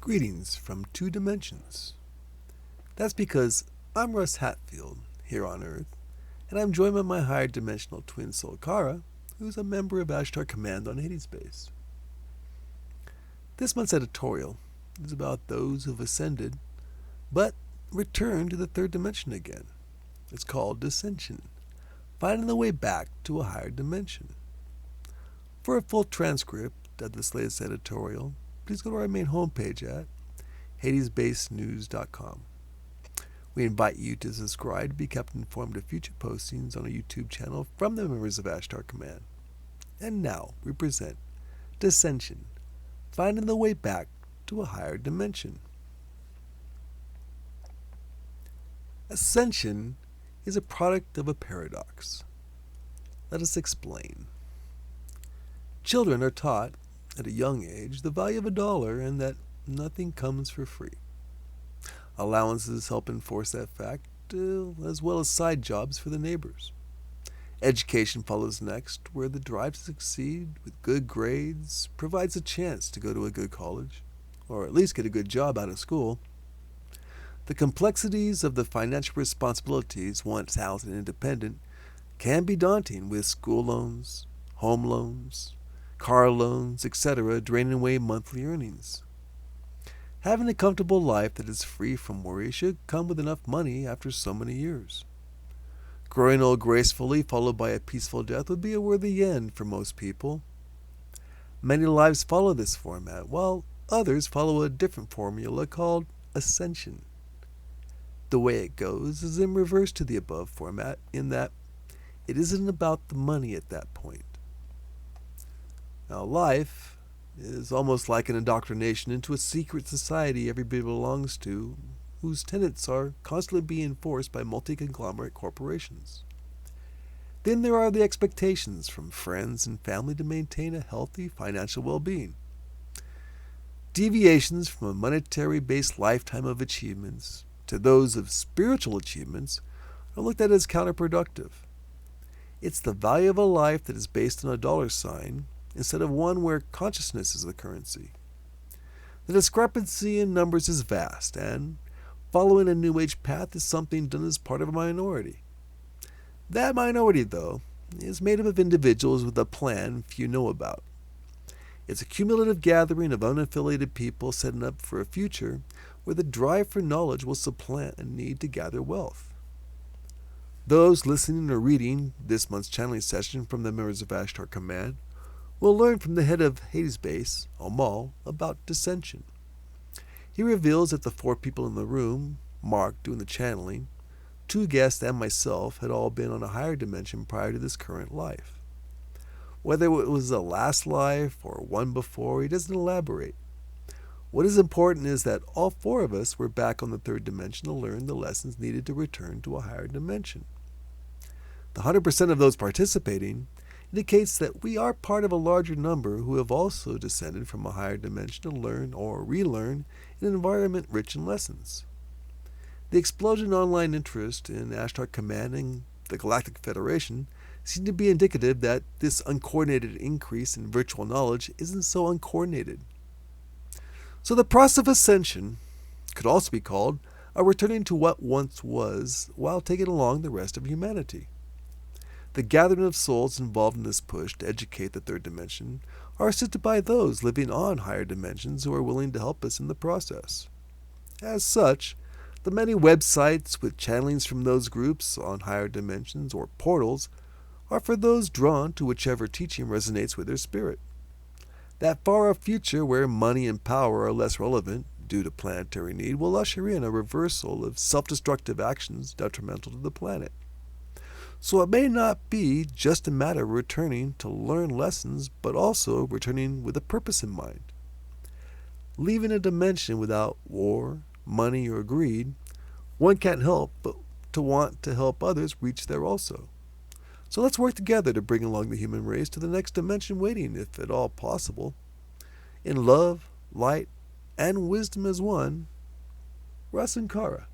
Greetings from two dimensions. That's because I'm Russ Hatfield, here on Earth, and I'm joined by my higher dimensional twin soul Kara, who's a member of Ashtar Command on Hades Base. This month's editorial is about those who've ascended, but returned to the third dimension again. It's called Decension, finding the way back to a higher dimension. For a full transcript of this latest editorial, please go to our main homepage at hadesbasenews.com. We invite you to subscribe to be kept informed of future postings on our YouTube channel from the members of Ashtar Command. And now we present Decension, finding the way back to a higher dimension. Ascension is a product of a paradox. Let us explain. Children are taught at a young age the value of $1 and that nothing comes for free. Allowances help enforce that fact, as well as side jobs for the neighbors. Education follows next, where the drive to succeed with good grades provides a chance to go to a good college, or at least get a good job out of school. The complexities of the financial responsibilities once talented and independent can be daunting, with school loans, home loans, car loans, etc., draining away monthly earnings. Having a comfortable life that is free from worry should come with enough money after so many years. Growing old gracefully, followed by a peaceful death, would be a worthy end for most people. Many lives follow this format, while others follow a different formula called ascension. The way it goes is in reverse to the above format, in that it isn't about the money at that point. Now, life is almost like an indoctrination into a secret society everybody belongs to, whose tenets are constantly being enforced by multi-conglomerate corporations. Then there are the expectations from friends and family to maintain a healthy financial well-being. Deviations from a monetary-based lifetime of achievements to those of spiritual achievements are looked at as counterproductive. It's the value of a life that is based on a dollar sign instead of one where consciousness is the currency. The discrepancy in numbers is vast, and following a New Age path is something done as part of a minority. That minority, though, is made up of individuals with a plan few know about. It's a cumulative gathering of unaffiliated people setting up for a future where the drive for knowledge will supplant a need to gather wealth. Those listening or reading this month's channeling session from the members of Ashtar Command will learn from the head of Hades Base, Amal, about Decension. He reveals that the 4 people in the room, Mark doing the channeling, 2 guests and myself, had all been on a higher dimension prior to this current life. Whether it was a last life or one before, he doesn't elaborate. What is important is that all 4 of us were back on the third dimension to learn the lessons needed to return to a higher dimension. The 100% of those participating indicates that we are part of a larger number who have also descended from a higher dimension to learn or relearn in an environment rich in lessons. The explosion in online interest in Ashtar Command and the Galactic Federation seem to be indicative that this uncoordinated increase in virtual knowledge isn't so uncoordinated. So the process of ascension could also be called a returning to what once was while taking along the rest of humanity. The gathering of souls involved in this push to educate the third dimension are assisted by those living on higher dimensions who are willing to help us in the process. As such, the many websites with channelings from those groups on higher dimensions or portals are for those drawn to whichever teaching resonates with their spirit. That far-off future where money and power are less relevant due to planetary need will usher in a reversal of self-destructive actions detrimental to the planet. So it may not be just a matter of returning to learn lessons, but also returning with a purpose in mind. Leaving a dimension without war, money, or greed, one can't help but to want to help others reach there also. So let's work together to bring along the human race to the next dimension waiting, if at all possible. In love, light, and wisdom as one, Russ and Kara.